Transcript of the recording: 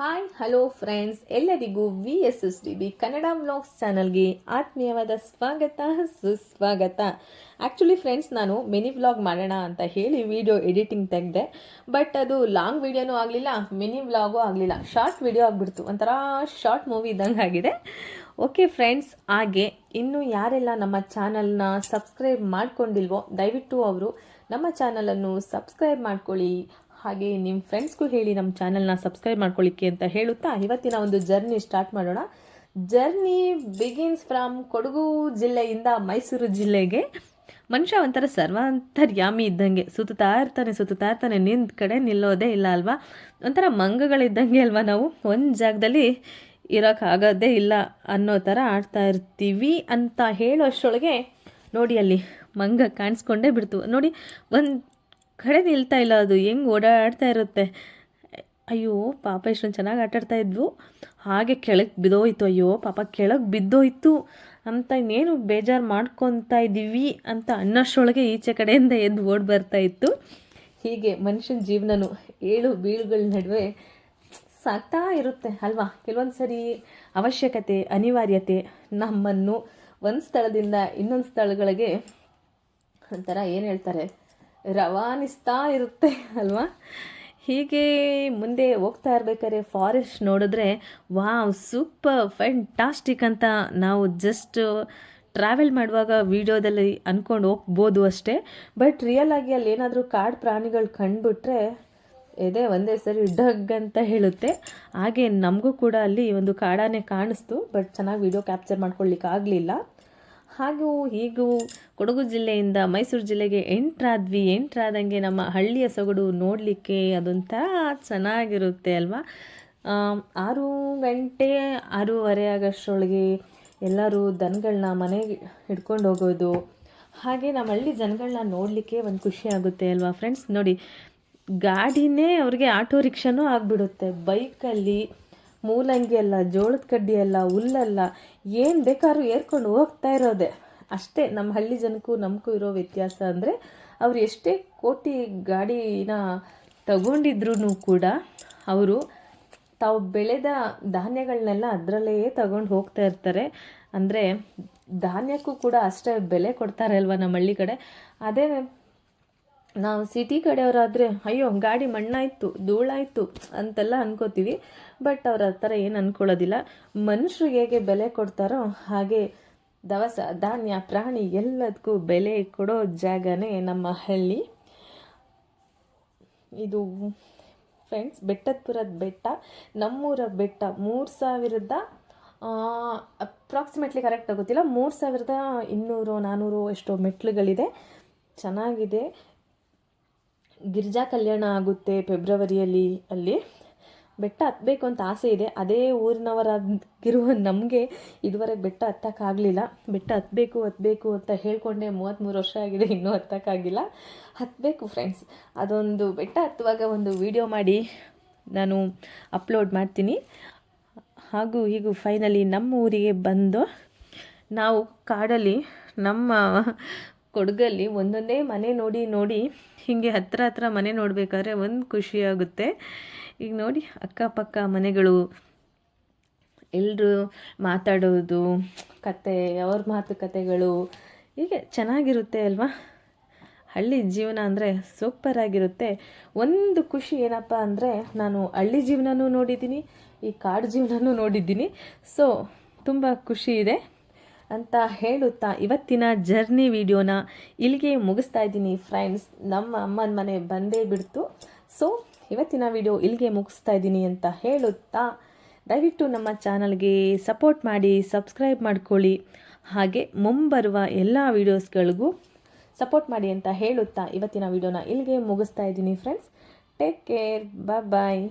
Hi hello friends, ಎಲ್ಲರಿಗೂ VSSDB Kannada vlogs ಚಾನಲ್ಗೆ ಆತ್ಮೀಯವಾದ ಸ್ವಾಗತ ಸುಸ್ವಾಗತ. ಆ್ಯಕ್ಚುಲಿ ಫ್ರೆಂಡ್ಸ್, ನಾನು ಮಿನಿ ವ್ಲಾಗ್ ಮಾಡೋಣ ಅಂತ ಹೇಳಿ ವಿಡಿಯೋ ಎಡಿಟಿಂಗ್ ತೆಗೆದೆ. ಬಟ್ ಅದು ಲಾಂಗ್ ವಿಡಿಯೋನೂ ಆಗಲಿಲ್ಲ, ಮಿನಿ ವ್ಲಾಗೂ ಆಗಲಿಲ್ಲ, ಶಾರ್ಟ್ ವಿಡಿಯೋ ಆಗಿಬಿಡ್ತು. ಒಂಥರ ಶಾರ್ಟ್ ಮೂವಿ ಇದ್ದಂಗೆ ಆಗಿದೆ. ಓಕೆ ಫ್ರೆಂಡ್ಸ್, ಹಾಗೆ ಇನ್ನೂ ಯಾರೆಲ್ಲ ನಮ್ಮ ಚಾನಲ್ನ ಸಬ್ಸ್ಕ್ರೈಬ್ ಮಾಡ್ಕೊಂಡಿಲ್ವೋ ದಯವಿಟ್ಟು ಅವರು ನಮ್ಮ ಚಾನಲನ್ನು ಸಬ್ಸ್ಕ್ರೈಬ್ ಮಾಡ್ಕೊಳ್ಳಿ. ಹಾಗೆ ನಿಮ್ಮ ಫ್ರೆಂಡ್ಸ್ಗೂ ಹೇಳಿ ನಮ್ಮ ಚಾನಲ್ನ ಸಬ್ಸ್ಕ್ರೈಬ್ ಮಾಡ್ಕೊಳ್ಳಿಕ್ಕೆ ಅಂತ ಹೇಳುತ್ತಾ ಇವತ್ತಿನ ಒಂದು ಜರ್ನಿ ಸ್ಟಾರ್ಟ್ ಮಾಡೋಣ. ಜರ್ನಿ ಬಿಗಿನ್ಸ್ ಫ್ರಮ್ ಕೊಡಗು ಜಿಲ್ಲೆಯಿಂದ ಮೈಸೂರು ಜಿಲ್ಲೆಗೆ. ಮನುಷ್ಯ ಒಂಥರ ಸರ್ವಾಂತರ್ಯಾಮಿ ಇದ್ದಂಗೆ ಸುತ್ತಾ ಇರ್ತಾನೆ, ನಿಂತ ಕಡೆ ನಿಲ್ಲೋದೇ ಇಲ್ಲ ಅಲ್ವಾ. ಒಂಥರ ಮಂಗಗಳಿದ್ದಂಗೆ ಅಲ್ವಾ, ನಾವು ಒಂದು ಜಾಗದಲ್ಲಿ ಇರೋಕ್ಕಾಗೋದೇ ಇಲ್ಲ ಅನ್ನೋ ಥರ ಆಡ್ತಾ ಇರ್ತೀವಿ ಅಂತ ಹೇಳೋಷ್ಟರೊಳಗೆ ನೋಡಿ ಅಲ್ಲಿ ಮಂಗ ಕಾಣಿಸ್ಕೊಂಡೇ ಬಿಡ್ತು. ನೋಡಿ ಒಂದು ಕಡೆ ನಿಲ್ತಾ ಇಲ್ಲ, ಅದು ಹೆಂಗೆ ಓಡಾಡ್ತಾ ಇರುತ್ತೆ. ಅಯ್ಯೋ ಪಾಪ ಇಷ್ಟೊಂದು ಚೆನ್ನಾಗಿ ಆಟಾಡ್ತಾ ಇದ್ವು, ಹಾಗೆ ಕೆಳಗೆ ಬಿದ್ದೋಯ್ತು. ಅಯ್ಯೋ ಪಾಪ ಕೆಳಗೆ ಬಿದ್ದೋಯ್ತು ಅಂತ ಇನ್ನೇನು ಬೇಜಾರು ಮಾಡ್ಕೊತಾ ಇದ್ದೀವಿ ಅಂತ ಅನ್ನೋಷ್ಟರೊಳಗೆ ಈಚೆ ಕಡೆಯಿಂದ ಎದ್ದು ಓಡಿ ಬರ್ತಾ ಇತ್ತು. ಹೀಗೆ ಮನುಷ್ಯನ ಜೀವನನು ಏಳು ಬೀಳುಗಳ ನಡುವೆ ಸಾಗ್ತಾ ಇರುತ್ತೆ ಅಲ್ವಾ. ಕೆಲವೊಂದು ಸರಿ ಅವಶ್ಯಕತೆ, ಅನಿವಾರ್ಯತೆ ನಮ್ಮನ್ನು ಒಂದು ಸ್ಥಳದಿಂದ ಇನ್ನೊಂದು ಸ್ಥಳಗಳಿಗೆ ಒಂಥರ ಏನು ಹೇಳ್ತಾರೆ, ರವಾನಿಸ್ತಾ ಇರುತ್ತೆ ಅಲ್ವಾ. ಹೀಗೆ ಮುಂದೆ ಹೋಗ್ತಾ ಇರ್ಬೇಕಾದ್ರೆ ಫಾರೆಸ್ಟ್ ನೋಡಿದ್ರೆ ವಾವ್ ಸೂಪರ್ ಫ್ಯಾಂಟಾಸ್ಟಿಕ್ ಅಂತ ನಾವು ಜಸ್ಟ್ ಟ್ರಾವೆಲ್ ಮಾಡುವಾಗ ವಿಡಿಯೋದಲ್ಲಿ ಅಂದ್ಕೊಂಡು ಹೋಗ್ಬೋದು ಅಷ್ಟೇ. ಬಟ್ ರಿಯಲ್ ಆಗಿ ಅಲ್ಲಿ ಏನಾದರೂ ಕಾಡು ಪ್ರಾಣಿಗಳು ಕಂಡುಬಿಟ್ರೆ ಎದೆ ಒಂದೇ ಸರಿ ಡಗ್ ಅಂತ ಹೇಳುತ್ತೆ. ಹಾಗೆ ನಮಗೂ ಕೂಡ ಅಲ್ಲಿ ಒಂದು ಕಾಡಾನೆ ಕಾಣಿಸ್ತು, ಬಟ್ ಚೆನ್ನಾಗಿ ವಿಡಿಯೋ ಕ್ಯಾಪ್ಚರ್ ಮಾಡ್ಕೊಳ್ಳಿಕ್ಕೆ ಆಗಲಿಲ್ಲ. ಹಾಗೂ ಹೀಗೂ ಕೊಡಗು ಜಿಲ್ಲೆಯಿಂದ ಮೈಸೂರು ಜಿಲ್ಲೆಗೆ ಎಂಟ್ರಾದಂಗೆ ನಮ್ಮ ಹಳ್ಳಿಯ ಸೊಗಡು ನೋಡಲಿಕ್ಕೆ ಅದೊಂಥರ ಚೆನ್ನಾಗಿರುತ್ತೆ ಅಲ್ವಾ. 6 ಗಂಟೆ 6:30 ಆಗೋಷ್ಟರೊಳಗೆ ಎಲ್ಲರೂ ದನಗಳನ್ನ ಮನೆಗೆ ಹಿಡ್ಕೊಂಡು ಹೋಗೋದು. ಹಾಗೆ ನಮ್ಮ ಹಳ್ಳಿ ಜನಗಳನ್ನ ನೋಡಲಿಕ್ಕೆ ಒಂದು ಖುಷಿ ಆಗುತ್ತೆ ಅಲ್ವಾ ಫ್ರೆಂಡ್ಸ್. ನೋಡಿ, ಗಾಡಿನೇ ಅವ್ರಿಗೆ ಆಟೋ ರಿಕ್ಷಾನೂ ಆಗಿಬಿಡುತ್ತೆ. ಬೈಕಲ್ಲಿ ಮೂಲಂಗಿ ಅಲ್ಲ, ಜೋಳದ ಕಡ್ಡಿ ಅಲ್ಲ, ಹುಲ್ಲಲ್ಲ, ಏನು ಬೇಕಾದ್ರೂ ಏರ್ಕೊಂಡು ಹೋಗ್ತಾ ಇರೋದೆ ಅಷ್ಟೇ. ನಮ್ಮ ಹಳ್ಳಿ ಜನಕ್ಕೂ ನಮಗೂ ಇರೋ ವ್ಯತ್ಯಾಸ ಅಂದರೆ ಅವ್ರು ಎಷ್ಟೇ ಕೋಟಿ ಗಾಡಿನ ತಗೊಂಡಿದ್ರೂ ಕೂಡ ಅವರು ತಾವು ಬೆಳೆದ ಧಾನ್ಯಗಳನ್ನೆಲ್ಲ ಅದರಲ್ಲೇ ತಗೊಂಡು ಹೋಗ್ತಾ ಇರ್ತಾರೆ. ಅಂದರೆ ಧಾನ್ಯಕ್ಕೂ ಕೂಡ ಅಷ್ಟೇ ಬೆಲೆ ಕೊಡ್ತಾರೆ ಅಲ್ವಾ ನಮ್ಮ ಹಳ್ಳಿ ಕಡೆ. ಅದೇ ನಾವು ಸಿಟಿ ಕಡೆಯವರಾದರೆ ಅಯ್ಯೋ ಗಾಡಿ ಮಣ್ಣಾಯಿತು, ಧೂಳಾಯಿತು ಅಂತೆಲ್ಲ ಅನ್ಕೋತೀವಿ. ಬಟ್ ಅವ್ರ ಆ ಥರ ಏನು ಅಂದ್ಕೊಳ್ಳೋದಿಲ್ಲ. ಮನುಷ್ಯರಿಗೆ ಹೇಗೆ ಬೆಲೆ ಕೊಡ್ತಾರೋ ಹಾಗೆ ದವಸ ಧಾನ್ಯ ಪ್ರಾಣಿ ಎಲ್ಲದಕ್ಕೂ ಬೆಲೆ ಕೊಡೋ ಜಾಗನೇ ನಮ್ಮ ಹಳ್ಳಿ. ಇದು ಫ್ರೆಂಡ್ಸ್ ಬೆಟ್ಟದಪುರದ ಬೆಟ್ಟ, ನಮ್ಮೂರ ಬೆಟ್ಟ. 3000 ಅಪ್ರಾಕ್ಸಿಮೇಟ್ಲಿ ಕರೆಕ್ಟ್ ಆಗೋತ್ತಿಲ್ಲ, 3200-400 ಎಷ್ಟೋ ಮೆಟ್ಲುಗಳಿದೆ. ಚೆನ್ನಾಗಿದೆ. ಗಿರಿಜಾ ಕಲ್ಯಾಣ ಆಗುತ್ತೆ ಫೆಬ್ರವರಿಯಲ್ಲಿ. ಅಲ್ಲಿ ಬೆಟ್ಟ ಹತ್ತಬೇಕು ಅಂತ ಆಸೆ ಇದೆ. ಅದೇ ಊರಿನವರಾಗಿರುವ ನಮಗೆ ಇದುವರೆಗೆ ಬೆಟ್ಟ ಹತ್ತಕ್ಕಾಗಲಿಲ್ಲ. ಬೆಟ್ಟ ಹತ್ತಬೇಕು ಅಂತ ಹೇಳ್ಕೊಂಡೆ 33 ವರ್ಷ ಆಗಿದೆ, ಇನ್ನೂ ಹತ್ತಕ್ಕಾಗಿಲ್ಲ. ಹತ್ತಬೇಕು ಫ್ರೆಂಡ್ಸ್. ಅದೊಂದು ಬೆಟ್ಟ ಹತ್ತುವಾಗ ಒಂದು ವಿಡಿಯೋ ಮಾಡಿ ನಾನು ಅಪ್ಲೋಡ್ ಮಾಡ್ತೀನಿ. ಹಾಗೂ ಹೀಗೂ ಫೈನಲಿ ನಮ್ಮ ಊರಿಗೆ ಬಂದು ನಾವು ಕಾಡಲ್ಲಿ ನಮ್ಮ ಕೊಡಗಲ್ಲಿ ಒಂದೊಂದೇ ಮನೆ ನೋಡಿ ಹೀಗೆ ಹತ್ರ ಮನೆ ನೋಡಬೇಕಾದ್ರೆ ಒಂದು ಖುಷಿಯಾಗುತ್ತೆ. ಈಗ ನೋಡಿ ಅಕ್ಕಪಕ್ಕ ಮನೆಗಳು, ಎಲ್ಲರೂ ಮಾತಾಡೋದು, ಕತೆ, ಅವ್ರ ಮಾತುಕತೆಗಳು ಹೀಗೆ ಚೆನ್ನಾಗಿರುತ್ತೆ ಅಲ್ವಾ. ಹಳ್ಳಿ ಜೀವನ ಅಂದರೆ ಸೂಪರಾಗಿರುತ್ತೆ. ಒಂದು ಖುಷಿ ಏನಪ್ಪ ಅಂದರೆ ನಾನು ಹಳ್ಳಿ ಜೀವನನೂ ನೋಡಿದ್ದೀನಿ, ಈ ಕಾಡು ಜೀವನನೂ ನೋಡಿದ್ದೀನಿ. ಸೊ ತುಂಬ ಖುಷಿ ಇದೆ ಅಂತ ಹೇಳುತ್ತಾ ಇವತ್ತಿನ ಜರ್ನಿ ವಿಡಿಯೋನ ಇಲ್ಲಿಗೆ ಮುಗಿಸ್ತಾ ಇದ್ದೀನಿ ಫ್ರೆಂಡ್ಸ್. ನಮ್ಮ ಅಮ್ಮನ ಮನೆ ಬಂದೇ ಬಿಡ್ತು. ಸೊ ಇವತ್ತಿನ ವಿಡಿಯೋ ಇಲ್ಲಿಗೆ ಮುಗಿಸ್ತಾ ಇದ್ದೀನಿ ಅಂತ ಹೇಳುತ್ತಾ ದಯವಿಟ್ಟು ನಮ್ಮ ಚಾನಲ್ಗೆ ಸಪೋರ್ಟ್ ಮಾಡಿ, ಸಬ್ಸ್ಕ್ರೈಬ್ ಮಾಡ್ಕೊಳ್ಳಿ. ಹಾಗೆ ಮುಂಬರುವ ಎಲ್ಲ ವೀಡಿಯೋಸ್ಗಳಿಗೂ ಸಪೋರ್ಟ್ ಮಾಡಿ ಅಂತ ಹೇಳುತ್ತಾ ಇವತ್ತಿನ ವಿಡಿಯೋನ ಇಲ್ಲಿಗೆ ಮುಗಿಸ್ತಾ ಇದ್ದೀನಿ ಫ್ರೆಂಡ್ಸ್. ಟೇಕ್ ಕೇರ್, ಬಾಯ್.